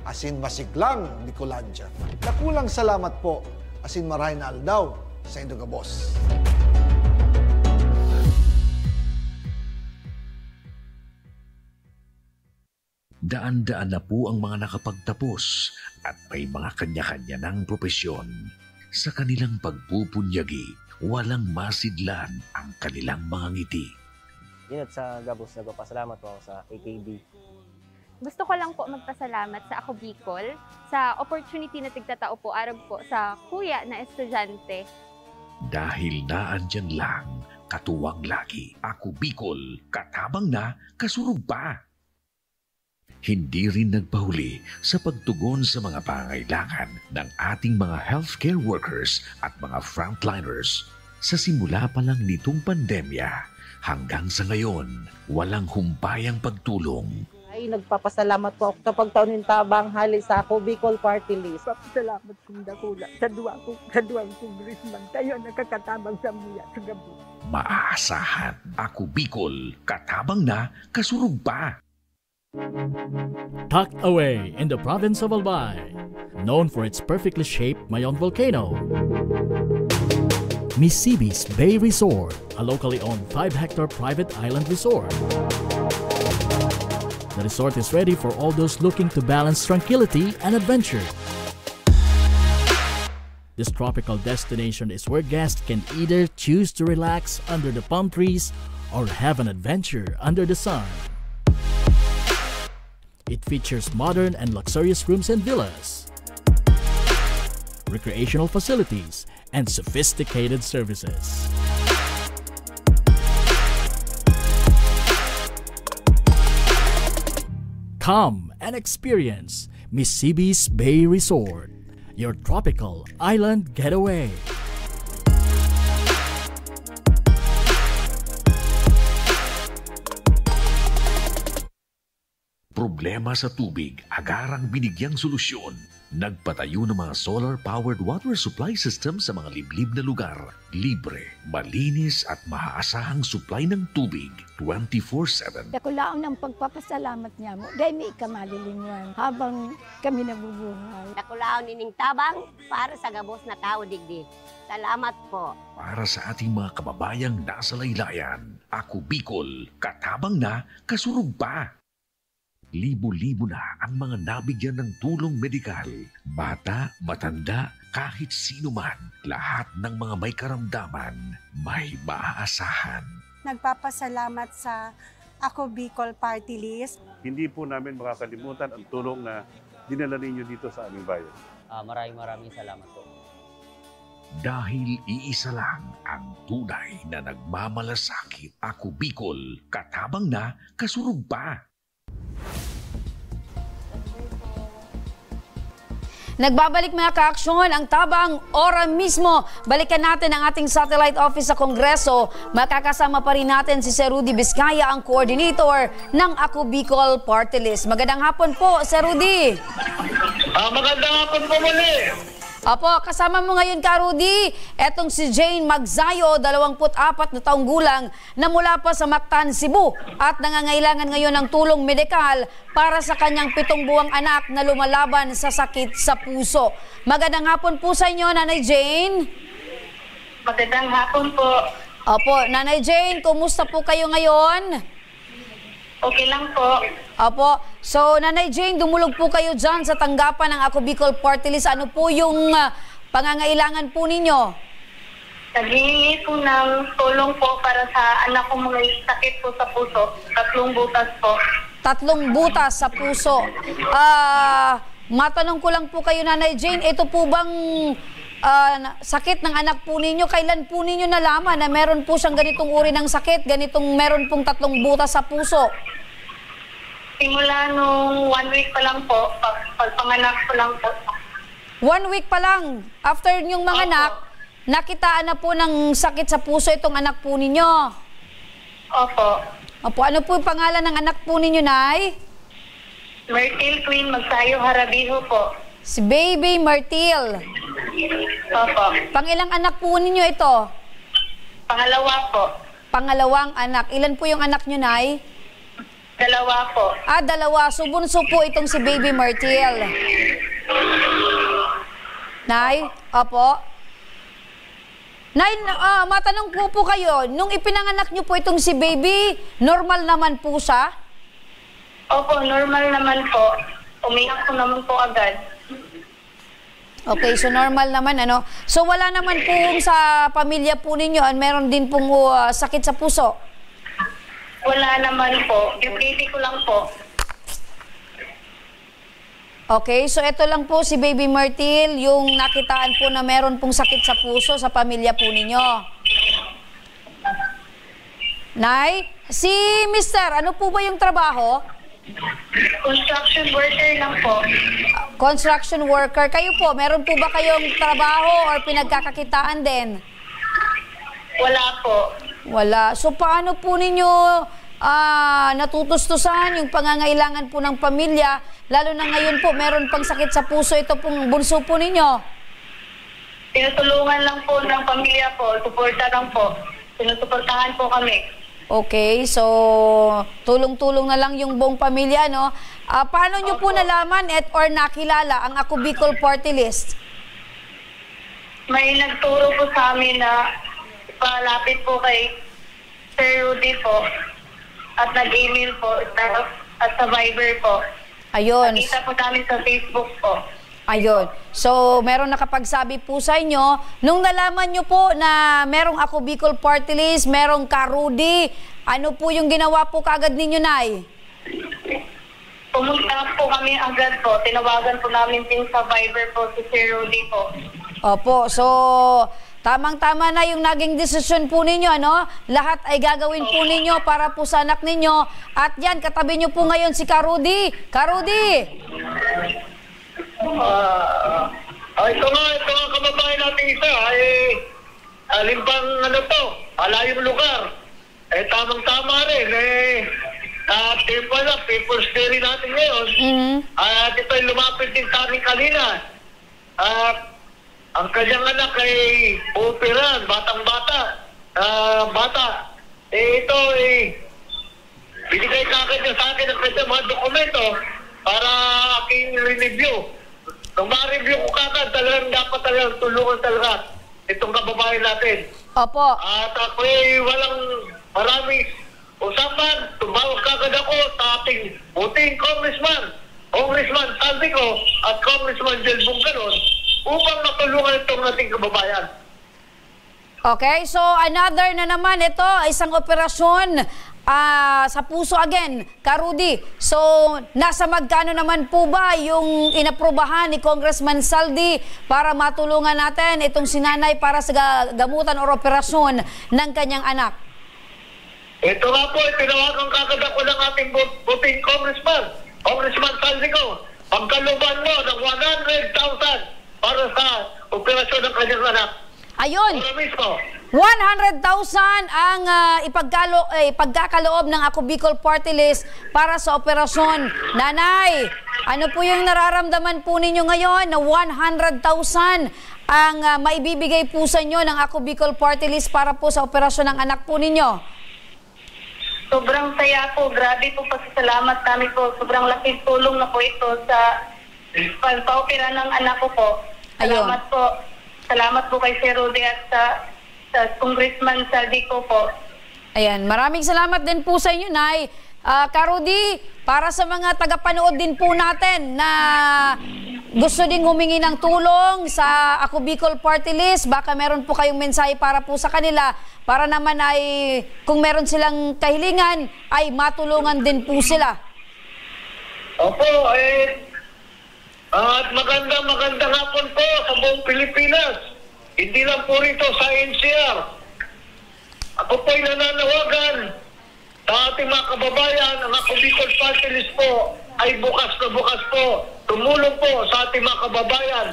asin masiglang Bicolandia. Nakulang salamat po asin maray na aldaw sa Saindo Gabos.
Daan-daan na po ang mga nakapagtapos at may mga kanya-kanya ng propesyon. Sa kanilang pagpupunyagi, walang masidlan ang kanilang mga ngiti.
Yun at sa Gabos, nagpapasalamat po ako sa AKB.
Gusto ko lang po magpasalamat sa Ako Bicol sa opportunity na tigtatao po araw po sa kuya na estudyante.
Dahil naandyan lang, katuwang lagi, Ako Bicol, katabang na, kasurog pa. Hindi rin nagpahuli sa pagtugon sa mga pangailangan ng ating mga healthcare workers at mga frontliners. Sa simula pa lang nitong pandemya, hanggang sa ngayon, walang humpayang pagtulong.
Ay, nagpapasalamat po ako sa pagtaon ng tabang hali sa Ako Bicol Party List.
Papasalamat kong dakula sa duwang congressman. Tayo nakakatabang sa mga sa gabi.
Maaasahan, Ako Bicol, katabang na, kasurog pa.
Tucked away in the province of Albay, known for its perfectly shaped Mayon volcano, Missibis Bay Resort, a locally owned 5-hectare private island resort. The resort is ready for all those looking to balance tranquility and adventure. This tropical destination is where guests can either choose to relax under the palm trees or have an adventure under the sun. It features modern and luxurious rooms and villas, recreational facilities, and sophisticated services. Come and experience Missibis Bay Resort, your tropical island getaway.
Problema sa tubig, agarang binigyang solusyon. Nagpatayo ng mga solar-powered water supply system sa mga liblib na lugar. Libre, malinis at maaasahang supply ng tubig 24/7.
Nakulaon ng pagpapasalamat niya mo dahil may ikamalilingan habang kami nabubuhay.
Nakulaon ining tabang para sa Gabos na tao digdi. Salamat po.
Para sa ating mga kababayang nasa laylayan, Ako Bicol, katabang na, kasurog pa. Libo-libo na ang mga nabigyan ng tulong medikal. Bata, matanda, kahit sino man, lahat ng mga may karamdaman, may maaasahan.
Nagpapasalamat sa Ako Bicol Party List.
Hindi po namin makakalimutan ang tulong na dinala ninyo dito sa aming bayan.
Maraming salamat po.
Dahil iisa lang ang tunay na nagmamalasakit. Ako Bicol, katabang na, kasurog pa.
Nagbabalik mga kaaksyon ang tabang ora mismo. Balikan natin ang ating satellite office sa Kongreso. Makakasama pa rin natin si Sir Rudy Vizcaya, ang coordinator ng Ako Bicol Party List. Magandang hapon po, Sir Rudy.
Magandang hapon po muli.
Opo, kasama mo ngayon ka, Rudy, etong si Jane Magzayo, 24 na taong gulang, na mula pa sa Mactan, Cebu at nangangailangan ngayon ng tulong medikal para sa kanyang 7 buwang anak na lumalaban sa sakit sa puso. Magandang hapon po sa inyo, Nanay Jane.
Magandang hapon po.
Opo, Nanay Jane, kumusta po kayo ngayon?
Okay lang po.
Opo. So, Nanay Jane, dumulog po kayo dyan sa tanggapan ng Ako Bicol Party List. Ano po yung pangangailangan po ninyo?
Naghihingi po ng tulong po para sa anak ko mga sakit po sa puso. 3 butas po.
3 butas sa puso. Matanong ko lang po kayo, Nanay Jane, ito po bang sakit ng anak po ninyo? Kailan po ninyo nalaman na meron po siyang ganitong uri ng sakit, meron pong 3 butas sa puso?
Simula nung 1 week pa lang po, pagpanganak ko lang po.
1 week pa lang, after nyong manganak, nakitaan na po ng sakit sa puso itong anak po ninyo?
Opo.
Opo, ano po yung pangalan ng anak po ninyo, Nay?
Myrtle Queen Magsayo Harabiho po.
Si Baby Myrtle.
Opo.
Pangilang anak po ninyo ito?
Pangalawa po.
Pangalawang anak. Ilan po yung anak nyo, Nay?
2 po.
2. So, bunso po itong si Baby Myrtle. Nay? Opo. Nay, matanong po kayo, nung ipinanganak nyo po itong si Baby, normal naman po siya?
Opo, normal naman po. Umiyak ko naman po agad.
Okay, so normal naman, ano? So wala naman po sa pamilya po ninyo, meron din pong sakit sa puso?
Wala naman po. Yung ko lang po.
Okay, so ito lang po si Baby Myrtle, yung nakitaan po na meron pong sakit sa puso sa pamilya po ninyo. Nay, si Mister, ano po ba yung trabaho?
Construction worker lang po.
Construction worker. Kayo po, meron po ba kayong trabaho or pinagkakakitaan din?
Wala po.
Wala. So paano po ninyo natutustusan yung pangangailangan po ng pamilya, lalo na ngayon po meron pang sakit sa puso ito pong bunso po ninyo?
Tinutulungan lang po ng pamilya po, suporta lang po. Sinusuportahan po kami.
Okay, so tulong-tulong na lang yung buong pamilya, no? Paano nyo po nalaman or nakilala ang Ako Bicol Party List?
May nagturo po sa amin na palapit po kay Sir Rudy po. At nag-email po at sa Viber po.
Ayun.
Nakita po namin sa Facebook po.
Ayun. So, meron nakapagsabi po sa inyo, nung nalaman nyo po na merong Ako Bicol Party List, merong Ka Rudy, ano po yung ginawa po kagad ninyo, Nay?
Pumunta po kami agad po. Tinawagan po namin din sa Viber po si Sir Rudy po.
Opo. So, tamang-tama na yung naging desisyon po ninyo, ano? Lahat ay gagawin po ninyo para po sa anak ninyo. At yan, katabi nyo po ngayon si Ka Rudy. Ka Rudy!
Ito nga kababayan natin isa, alimpang alayong lugar. Tamang-tama rin, People's Day rin natin ngayon. At ito'y lumapit din sa amin kanina. Ang kanyang anak ay operan, batang-bata. Ito binigay kagad niya sa akin ang kanyang mga dokumento para aking review. Nung ma-review ko kagad, dapat tulungan talaga itong kababayan natin.
Opo.
At ako'y walang maraming usapan. Tumawag kagad ako sa ating buting Congressman Saldico at Congressman Jel Bungkanon upang matulungan itong ating kababayan.
Okay, so another na naman ito, isang operasyon sa puso again, Ka Rudy. So, nasa magkano naman po ba yung inaprubahan ni Congressman Saldi para matulungan natin itong sinanay para sa gamutan o operasyon ng kanyang anak?
Ito nga po, tinawagan kagad ako ng ating buting Congressman Saldico. Pagkaluban mo ng 100,000 para sa operasyon ng kanyang anak.
Ayun! 100,000 ang ipagkakaloob ng Ako Bicol Party List para sa operasyon. Nanay, ano po yung nararamdaman po ninyo ngayon na 100,000 ang maibibigay po sa inyo ng Ako Bicol Party List para po sa operasyon ng anak po ninyo?
Sobrang saya po. Grabe po, pasasalamat namin po. Sobrang laking tulong na po ito sa pagpa-opera ng anak ko po. Salamat po. Salamat po kay Sir Rudy at sa Congressman Saldico po.
Ayan, maraming salamat din po sa inyo, Nay. Ka-Rudy, para sa mga tagapanood din po natin na gusto ding humingi ng tulong sa Ako Bicol Party List, baka meron po kayong mensahe para po sa kanila para naman ay kung meron silang kahilingan ay matulungan din po sila.
Opo, at magandang hapon po sa buong Pilipinas. Hindi lang po rito sa NCR. Ako po'y nananawagan sa ating mga kababayan. Ang Ako Bicol Party List po ay bukas na bukas po. Tumulong po sa ating mga kababayan.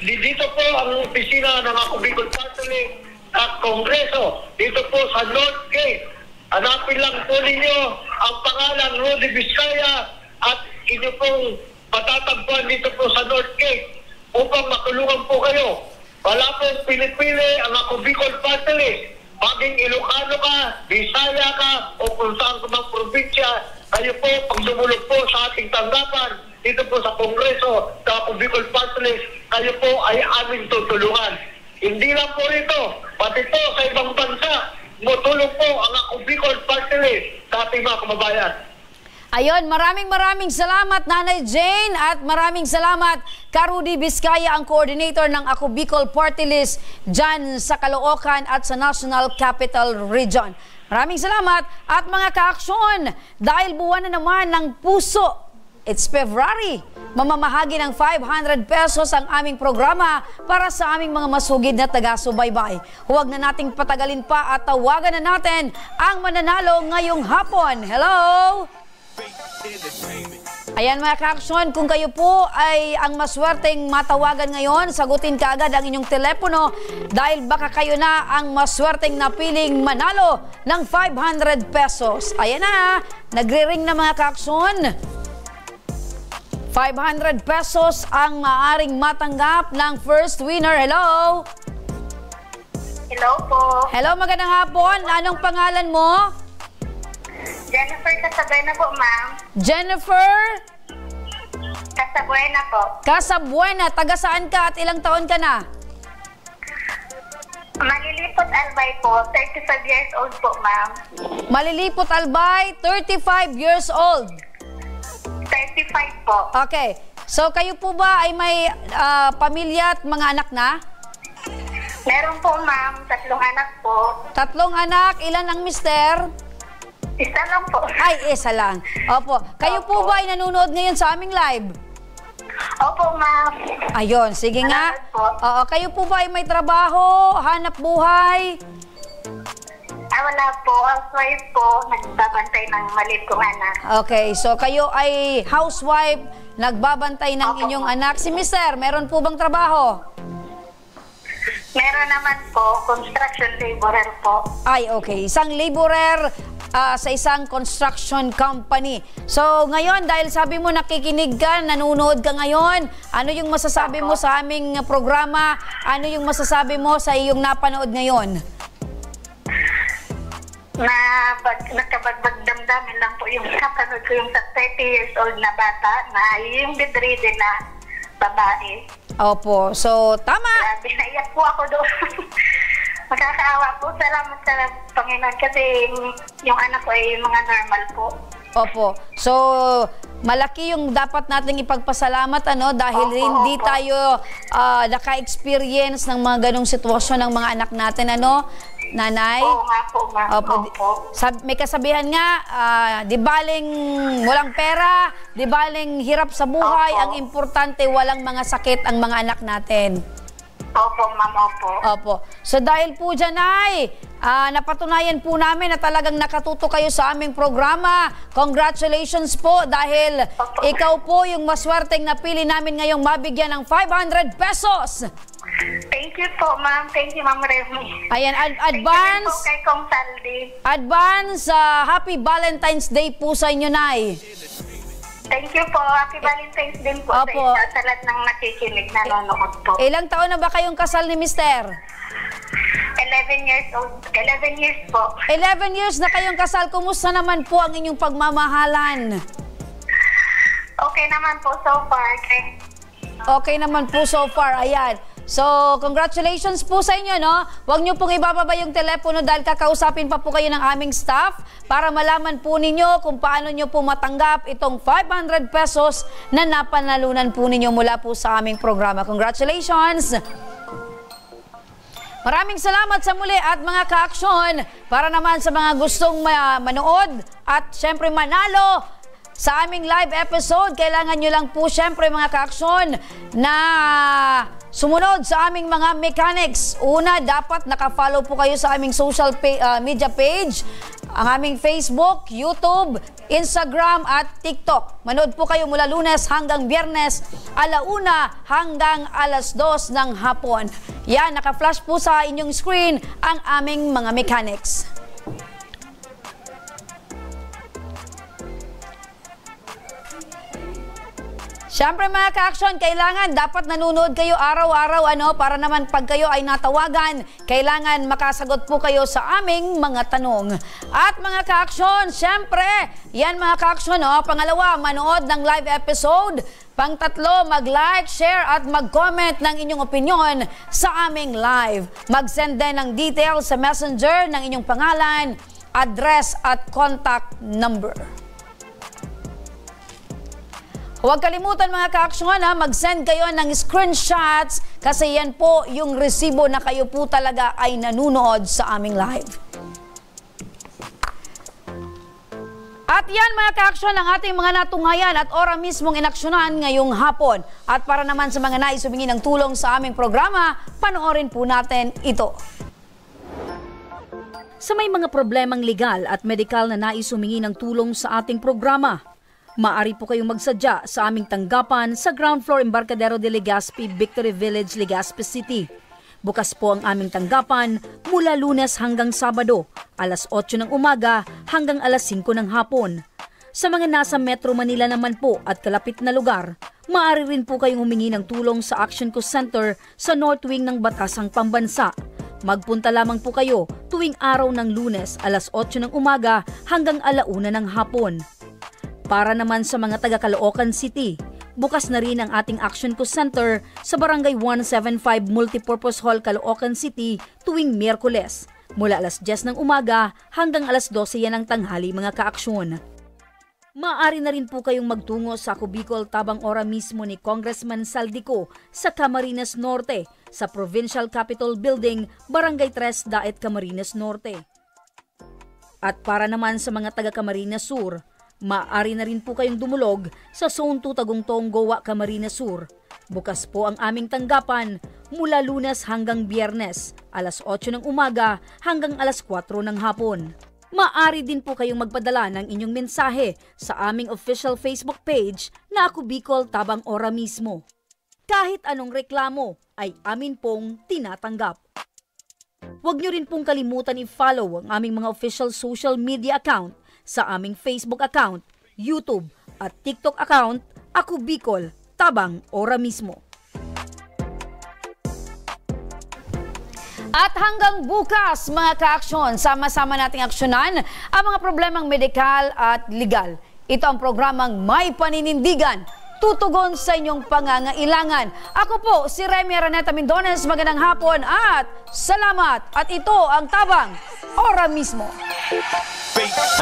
Dito po ang opisina ng Ako Bicol Party List at Kongreso. Dito po sa North Gate. Hanapin lang po ninyo ang pangalan Rudy Vizcaya at inyo pong matatagpuan dito po sa North Gate upang matulungan po kayo. Wala pong pinipili ang Ako Bicol Party List. Maging Ilocano ka, Bisaya ka, o kung saan ka mang probinsya, kayo po, pag sumulog po sa ating tanggapan, dito po sa Kongreso, sa Ako Bicol Party List, kayo po ay aming tutulungan. Hindi lang po rito, pati po sa ibang bansa, matulong po ang Ako Bicol Party List sa ating mga kababayan.
Ayun, maraming salamat Nanay Jane at maraming salamat Ka-Rudy Vizcaya, ang coordinator ng Ako Bicol Party List dyan sa Caloocan at sa National Capital Region. Maraming salamat at mga ka-aksyon, dahil buwan na naman ng puso, it's February, mamamahagi ng 500 pesos ang aming programa para sa aming mga masugid na taga-subaybay. Huwag na nating patagalin pa at tawagan na natin ang mananalo ngayong hapon. Hello! Ayan mga ka-aksyon, kung kayo po ay ang maswerteng matawagan ngayon, sagutin kaagad ang inyong telepono dahil baka kayo na ang maswerteng napiling manalo ng 500 pesos. Ayan na, nagre-ring na mga ka-aksyon. 500 pesos ang maaring matanggap ng first winner. Hello?
Hello po.
Hello, magandang hapon. Anong pangalan mo?
Jennifer Casabuena po, ma'am.
Jennifer?
Casabuena po.
Casabuena. Taga saan ka at ilang taon ka na?
Malilipot Albay po. 35 years old po, ma'am.
Malilipot Albay, 35 years old.
35 po.
Okay. So, kayo po ba ay may pamilya at mga anak na?
Meron po, ma'am. 3 anak po.
3 anak. Ilan ang mister?
Isa lang po.
Ay, isa lang. Opo. Kayo po ba ay nanonood ngayon sa aming live?
Opo, ma'am.
Ayun, sige nga. Oo, kayo po ba ay may trabaho, hanap buhay?
Wala po. Housewife po. Nagbabantay ng maliit kong anak.
Okay, so kayo ay housewife, nagbabantay ng inyong anak. Si mister, meron po bang trabaho?
Meron naman po. Construction laborer po.
Ay, okay. Isang laborer sa isang construction company. So, ngayon, dahil sabi mo nakikinig ka, nanonood ka ngayon, ano yung masasabi mo sa aming programa? Ano yung masasabi mo sa iyong napanood ngayon?
Nagkabagbag damdamin lang po yung kapanood ko yung 30 years old na bata na yung bedridden na babae.
Opo. So, tama.
Grabe, naiyak po ako doon. Makakaawa po. Salamat sa Panginoon kasi yung anak ko ay mga normal po.
Opo. So, malaki yung dapat nating ipagpasalamat dahil hindi tayo naka-experience ng mga ganong sitwasyon ng mga anak natin, Nanay?
Oo nga po, ma'am.
Opo. May kasabihan nga, di baling walang pera, di baling hirap sa buhay, ang importante walang mga sakit ang mga anak natin.
Opo, ma'am.
Opo. So dahil po dyan ay napatunayan po namin na talagang nakatuto kayo sa aming programa. Congratulations po dahil ikaw po yung maswerteng napili namin ngayong mabigyan ng 500 pesos.
Thank you po, ma'am. Thank you, Ma'am Remy.
Ayan, advance.
Thank you po kay Kong Saldi.
Advance, Happy Valentine's Day po sa inyo, Nay.
Thank you po. Happy Valentine's Day po sa inyo. Sa lahat ng nakikinig, nanonood po.
Ilang taon na ba kayong kasal ni Mister?
11 years old. 11 years po.
11 years na kayong kasal. Kumusta naman po ang inyong pagmamahalan?
Okay naman po so far.
Okay naman po so far. Ayan. So, congratulations po sa inyo, no? Huwag nyo pong ibababa yung telepono dahil kakausapin pa po kayo ng aming staff para malaman po ninyo kung paano nyo po matanggap itong 500 pesos na napanalunan po ninyo mula po sa aming programa. Congratulations! Maraming salamat sa muli at mga ka-aksyon. Para naman sa mga gustong manood at syempre manalo sa aming live episode, kailangan nyo lang po syempre mga ka-aksyon na sumunod sa aming mga mechanics. Una, dapat nakafollow po kayo sa aming social media page, ang aming Facebook, YouTube, Instagram at TikTok. Manood po kayo mula Lunes hanggang Biyernes, 1:00 hanggang 2:00 ng hapon. Yan, naka-flash po sa inyong screen ang aming mga mechanics. Siyempre mga ka-aksyon, kailangan dapat nanonood kayo araw-araw para naman pag kayo ay natawagan, kailangan makasagot po kayo sa aming mga tanong. At mga ka-aksyon, siyempre, yan mga ka-aksyon, pangalawa, manood ng live episode. Pang-tatlo, mag-like, share at mag-comment ng inyong opinion sa aming live. Mag-send din ng details sa messenger ng inyong pangalan, address at contact number. Huwag kalimutan mga ka-aksyon, mag-send kayo ng screenshots kasi yan po yung resibo na kayo po talaga ay nanunood sa aming live. At yan mga ka-aksyon ang ating mga natunghayan at ora mismong inaksyonan ngayong hapon. At para naman sa mga nais humingi ng tulong sa aming programa, panoorin po natin ito. Sa may mga problemang legal at medikal na nais humingi ng tulong sa ating programa, maaari po kayong magsadya sa aming tanggapan sa ground floor Embarcadero de Legazpi, Victory Village, Legazpi City. Bukas po ang aming tanggapan mula Lunes hanggang Sabado, 8:00 ng umaga hanggang 5:00 ng hapon. Sa mga nasa Metro Manila naman po at kalapit na lugar, maaari rin po kayong humingi ng tulong sa Action Co Center sa North Wing ng Batasang Pambansa. Magpunta lamang po kayo tuwing araw ng Lunes, 8:00 ng umaga hanggang 1:00 ng hapon. Para naman sa mga taga Caloocan City, bukas na rin ang ating Action Co Center sa Barangay 175 Multipurpose Hall, Caloocan City tuwing Miyerkules, mula 10:00 ng umaga hanggang 12:00 yan ng tanghali mga ka-aksyon. Maaari na rin po kayong magtungo sa Ako Bicol tabang ora mismo ni Congressman Saldico sa Camarines Norte, sa Provincial Capitol Building, Barangay 3 Daet, Camarines Norte. At para naman sa mga taga Camarines Sur, maaari na rin po kayong dumulog sa Zone 2 Tagungtong, Gowa, Camarines Sur. Bukas po ang aming tanggapan mula Lunes hanggang Biyernes, 8:00 ng umaga hanggang 4:00 ng hapon. Maaari din po kayong magpadala ng inyong mensahe sa aming official Facebook page na Ako Bicol tabang ora mismo. Kahit anong reklamo ay amin pong tinatanggap. Huwag nyo rin pong kalimutan i-follow ang aming mga official social media account sa aming Facebook account, YouTube at TikTok account, Ako Bicol tabang ora mismo. At hanggang bukas mga ka-aksyon, sama-sama nating aksyonan ang mga problemang medikal at legal. Ito ang programang May Paninindigan, tutugon sa inyong pangangailangan. Ako po si Remy Araneta Mindones, magandang hapon at salamat. At ito ang tabang ora mismo.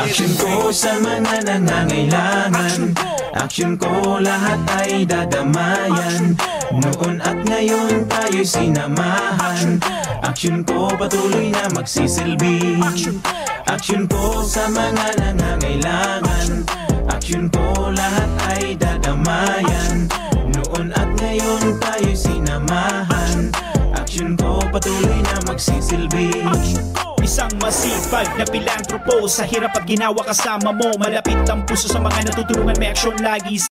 Action ko sa mga nangangailangan, action ko lahat ay dadamayan. Noon at ngayon tayo'y sinamahan, action ko patuloy na magsisilbi. Action ko sa mga nangangailangan, action ko lahat ay dadamayan. Noon at ngayon tayo'y sinamahan, action ko patuloy na magsisilbi.
Isang masipag na pilantropo, sa hirap at ginawa kasama mo. Malapit ang puso sa mga natutulungan, may aksyon lagi.